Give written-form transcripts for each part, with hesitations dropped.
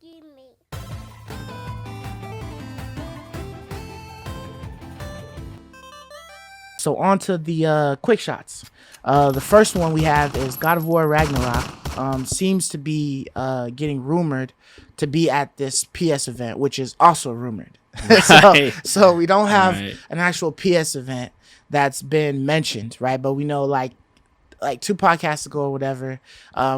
me. So on to the quick shots. The first one we have is God of War Ragnarok. Seems to be getting rumored to be at this PS event, which is also rumored. Right. So we don't have Right. an actual PS event that's been mentioned, right? But we know like 2 podcasts ago or whatever,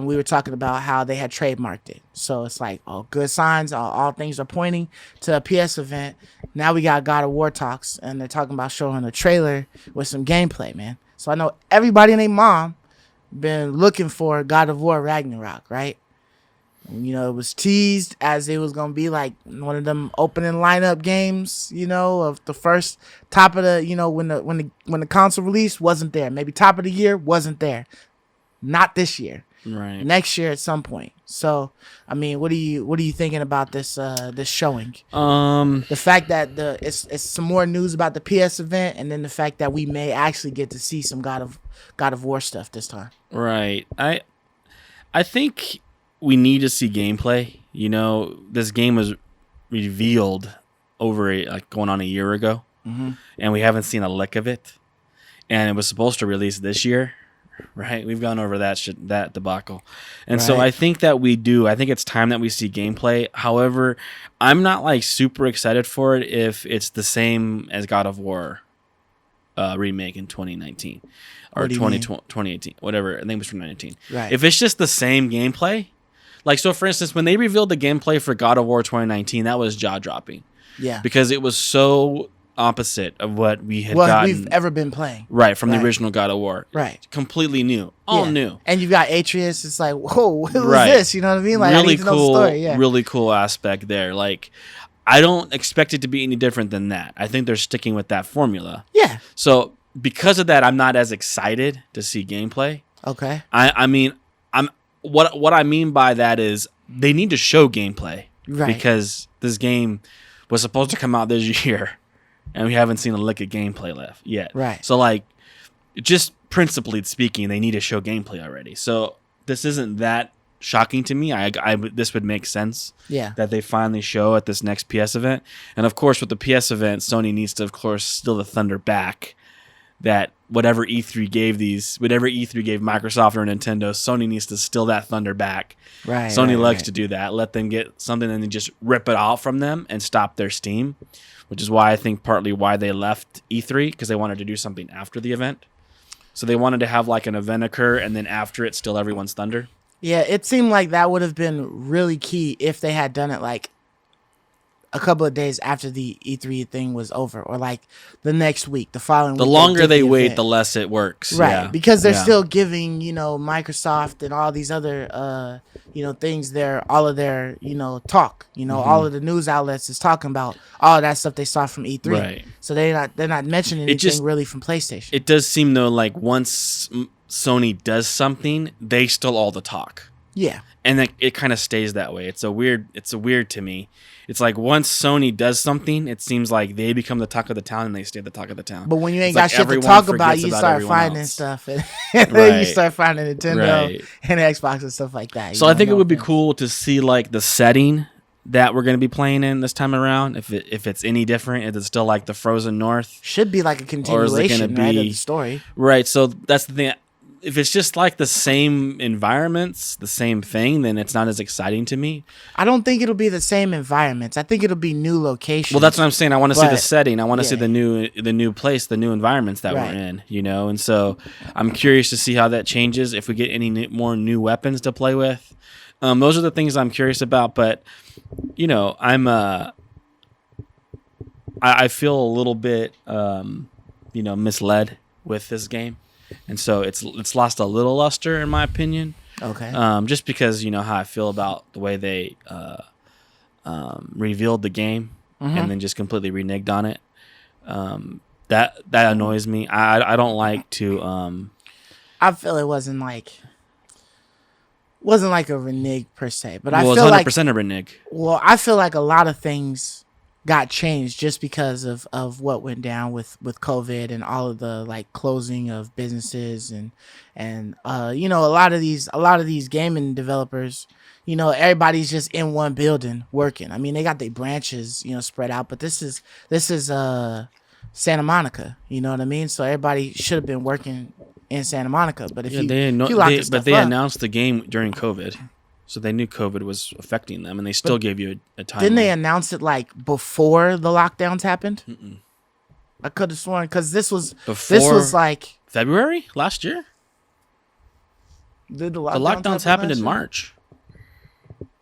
we were talking about how they had trademarked it. So it's like, all good signs, all things are pointing to a PS event. Now we got God of War talks, and they're talking about showing a trailer with some gameplay, man. So I know everybody and their mom been looking for God of War Ragnarok, right? You know, it was teased as it was gonna be like one of them opening lineup games, you know, of the first top of the, you know, when the console release wasn't there. Maybe top of the year wasn't there. Not this year. Right. Next year at some point. So, I mean, what are you thinking about this this showing? The fact that it's some more news about the PS event, and then the fact that we may actually get to see some God of War stuff this time. Right. I think we need to see gameplay. You know, this game was revealed going on a year ago, and we haven't seen a lick of it. And it was supposed to release this year, right? We've gone over that debacle, and so Right. I think that we do. I think it's time that we see gameplay. However, I'm not like super excited for it if it's the same as God of War remake in 2019 or What do you mean? 2018, whatever. I think it was from 2019. Right. If it's just the same gameplay, like, so for instance, when they revealed the gameplay for God of War 2019, that was jaw dropping Yeah. because it was so opposite of what we had What gotten we've ever been playing. right from Right. the original God of War. Right. Completely new, all Yeah. new. And you've got Atreus. It's like, whoa, who Right. is this? You know what I mean? Like, I Really need to know the cool, story. Yeah. really cool aspect there. Like, I don't expect it to be any different than that. I think they're sticking with that formula. Yeah. So because of that, I'm not as excited to see gameplay. Okay. I mean, what I mean by that is they need to show gameplay, Right. because this game was supposed to come out this year, and we haven't seen a lick of gameplay left yet. Right. So, like, just principally speaking, they need to show gameplay already. So this isn't that shocking to me. This would make sense. Yeah. That they finally show at this next PS event, and of course, with the PS event, Sony needs to, of course, steal the thunder back. That whatever E3 gave Microsoft or Nintendo, Sony needs to steal that thunder back. Right. Sony right, likes right. to do that. Let them get something and then just rip it out from them and stop their steam, which is why I think partly why they left E3, because they wanted to do something after the event. So they wanted to have like an event occur and then after it steal everyone's thunder. Yeah, it seemed like that would have been really key if they had done it like a couple of days after the E3 thing was over, or like the next week, the following week. The longer did they the wait, event. the less it works. Right, Yeah. because they're Yeah. still giving, you know, Microsoft and all these other, you know, things, all of their, you know, talk, you know, all of the news outlets is talking about all of that stuff they saw from E3. Right. So they're not mentioning anything just- really from PlayStation. It does seem though like once Sony does something, they steal all the talk. Yeah. And then it kind of stays that way. It's a weird to me. It's like once Sony does something, it seems like they become the talk of the town and they stay the talk of the town. But when you ain't It's got like shit to everyone talk about, forgets you about start everyone finding else. stuff, and then you Right. start finding Nintendo Right. and Xbox and stuff like that. So You I think know, it would be things. cool to see like the setting that we're going to be playing in this time around. If it's any different, if it's still like the Frozen North, Should be like a or is it continuation, going to right, of be the story. right? So that's the thing. If it's just like the same environments, the same thing, then it's not as exciting to me. I don't think it'll be the same environments. I think it'll be new locations. Well, that's what I'm saying. I want to see the But, setting. I want to see yeah. the new place, the new environments that Right. we're in, you know. And so I'm curious to see how that changes. If we get any more new weapons to play with, those are the things I'm curious about. But you know, I feel a little bit, you know, misled with this game, and so it's lost a little luster in my opinion. Okay. Just because you know how I feel about the way they revealed the game and then just completely reneged on it. That annoys me. I don't like to. I feel it wasn't like a renege per se, but I Well, feel it's like 100% a renege. I feel like a lot of things got changed just because of what went down with COVID and all of the like closing of businesses and you know, a lot of these gaming developers, you know, everybody's just in one building working. I mean, they got their branches, you know, spread out, but this is Santa Monica, you know what I mean? So everybody should have been working in Santa Monica, but if you lock this stuff they up, announced the game during COVID. So they knew COVID was affecting them, and they still gave you a time. Didn't they announce it like before the lockdowns happened? Mm-mm. I could have sworn because this was like February last year. Did the lockdowns happened in March.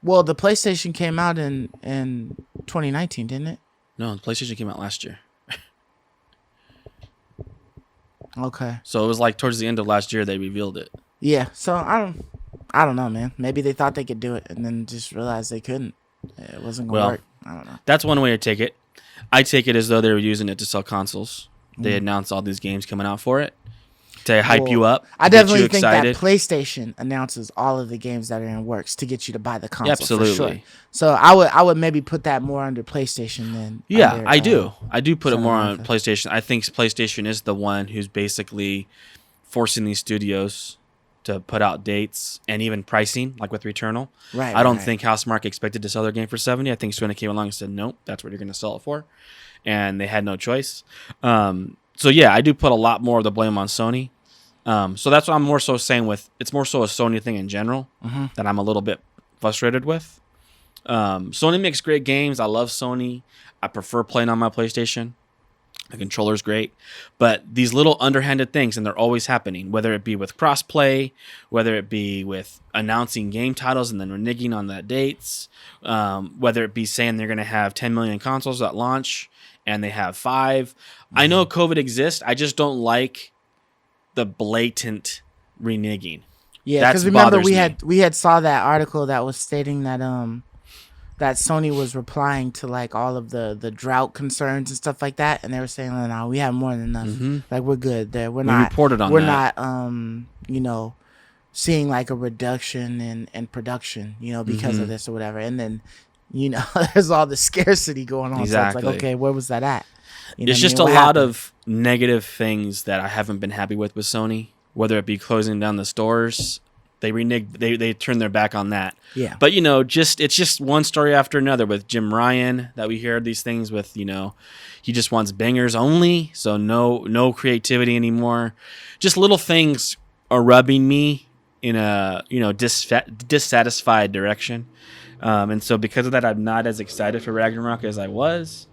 Well, the PlayStation came out in 2019, didn't it? No, the PlayStation came out last year. Okay. So it was like towards the end of last year they revealed it. Yeah. So I don't know, man. Maybe they thought they could do it and then just realized they couldn't. It wasn't gonna work. I don't know. That's one way to take it. I take it as though they were using it to sell consoles. They announced all these games coming out for it to hype you up. I definitely think that PlayStation announces all of the games that are in works to get you to buy the console. Absolutely. For sure. So I would maybe put that more under PlayStation than under, I do. I do put it more on PlayStation. I think PlayStation is the one who's basically forcing these studios to put out dates and even pricing, like with Returnal. Right. I don't think Housemarque expected to sell their game for $70. I think Sony came along and said, nope, that's what you're going to sell it for. And they had no choice. So yeah, I do put a lot more of the blame on Sony. So that's what I'm more so saying with, it's more so a Sony thing in general that I'm a little bit frustrated with. Sony makes great games. I love Sony. I prefer playing on my PlayStation. The controller's great, but these little underhanded things, and they're always happening, whether it be with crossplay, whether it be with announcing game titles and then reneging on the dates, whether it be saying they're going to have 10 million consoles at launch and they have 5. I know COVID exists. I just don't like the blatant reneging. Yeah, because remember we had saw that article that was stating that that Sony was replying to like all of the drought concerns and stuff like that, and they were saying, "Oh, no, we have more than enough. Like we're good there. We're not you know, seeing like a reduction in production, you know, because of this or whatever." And then, you know, there's all the scarcity going on. Exactly. So it's like, okay, where was that at? You know it's just a lot of negative things that I haven't been happy with Sony, whether it be closing down the stores. They reneged. They turned their back on that. Yeah. But, you know, it's just one story after another with Jim Ryan that we hear these things with, you know, he just wants bangers only. So no creativity anymore. Just little things are rubbing me in a, you know, dissatisfied direction. And so because of that, I'm not as excited for Ragnarok as I was.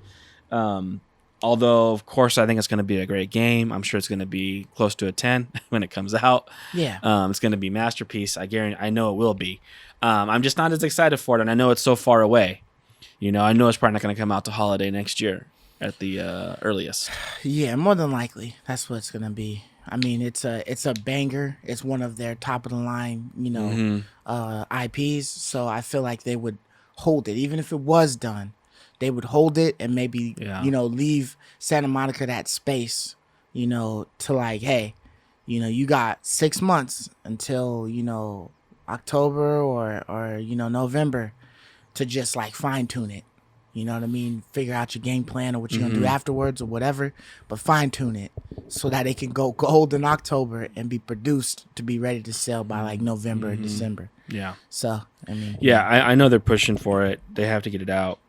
Although, of course, I think it's going to be a great game. I'm sure it's going to be close to a 10 when it comes out. Yeah. It's going to be masterpiece. I know it will be. I'm just not as excited for it, and I know it's so far away. You know, I know it's probably not going to come out to holiday next year at the earliest. Yeah, more than likely. That's what it's going to be. I mean, it's a banger. It's one of their top of the line, you know, IPs. So I feel like they would hold it, even if it was done. They would hold it and maybe, you know, leave Santa Monica that space, you know, to like, hey, you know, you got 6 months until, you know, October or you know, November to just like fine tune it. You know what I mean? Figure out your game plan or what you're going to do afterwards or whatever, but fine tune it so that it can go gold in October and be produced to be ready to sell by like November or December. Yeah. So, I mean. Yeah, I know they're pushing for it. They have to get it out.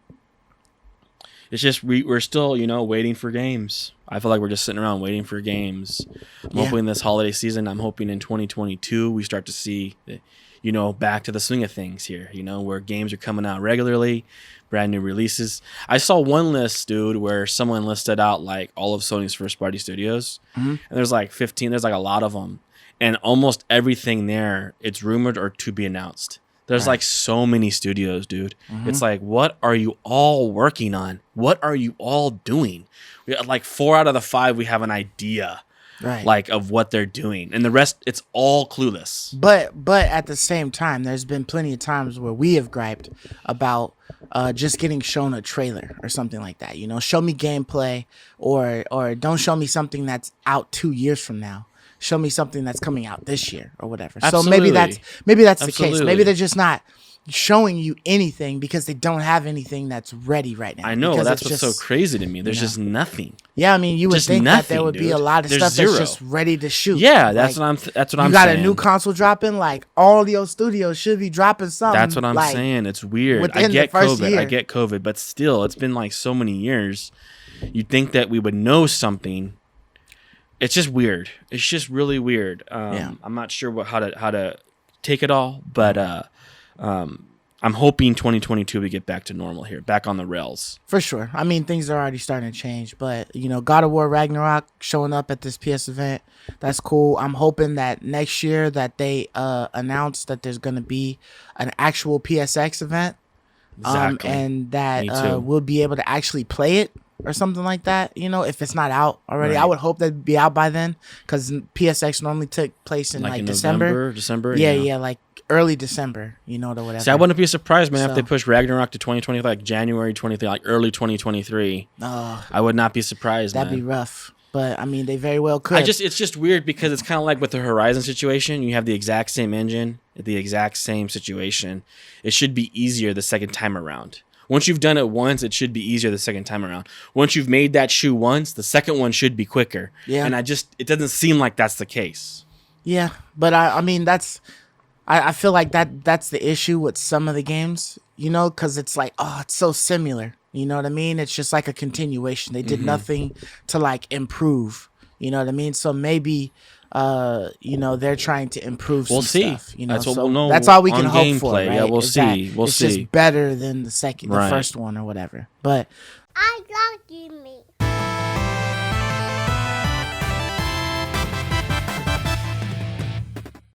It's just we're still, you know, waiting for games. I feel like we're just sitting around waiting for games. I'm hoping this holiday season, I'm hoping in 2022 we start to see, you know, back to the swing of things here, you know, where games are coming out regularly, brand new releases. I saw one list, dude, where someone listed out like all of Sony's first party studios. And there's like 15, there's like a lot of them. And almost everything there, it's rumored or to be announced. There's like so many studios, dude. It's like, what are you all working on? What are you all doing? We got like 4 out of the 5, we have an idea, like of what they're doing, and the rest, it's all clueless. But at the same time, there's been plenty of times where we have griped about just getting shown a trailer or something like that. You know, show me gameplay, or don't show me something that's out 2 years from now. Show me something that's coming out this year or whatever. Absolutely. So maybe that's the case. Maybe they're just not showing you anything because they don't have anything that's ready right now. I know, because that's it's what's just, so crazy to me. There's just nothing. Yeah, I mean, you would Just think that there nothing, would be a dude. lot of There's stuff zero. that's just ready to shoot. Yeah, that's Like, what I'm you got saying. a new console dropping, like all your studios should be dropping something. That's what I'm like, saying. It's weird. I within the get first COVID. year. I get COVID, but still, it's been like so many years. You'd think that we would know something. It's just weird. It's just really weird. I'm not sure how to take it all, but I'm hoping 2022 we get back to normal here, back on the rails. For sure. I mean, things are already starting to change, but God of War Ragnarok showing up at this PS event, that's cool. I'm hoping that next year that they announce that there's going to be an actual PSX event, Exactly. and Me that too. we'll be able to actually play it or something like that. If it's not out already, I Right. would hope that'd be out by then, because PSX normally took place in like in December. December. Yeah, like early December, or whatever. See, I wouldn't be surprised, man, if they So- push Ragnarok to 2020, like January 23, like early 2023. I would not be surprised, That'd man. be rough. But I mean, they very well could. It's just weird because it's kind of like with the Horizon situation. You have the exact same engine, the exact same situation. It should be easier the second time around. Once you've done it once, it should be easier the second time around. Once you've made that shoe once, the second one should be quicker. Yeah. And it doesn't seem like that's the case. Yeah, but I mean I feel like that's the issue with some of the games, because it's like, oh, it's so similar. You know what I mean? It's just like a continuation. They did nothing to like improve. You know what I mean? So maybe they're trying to improve We'll some see. stuff. That's what so we'll know that's all we can on hope for. gameplay. Right? Yeah, we'll Is that see. We'll it's see. just better than the Right. first one or whatever. But I love you, me.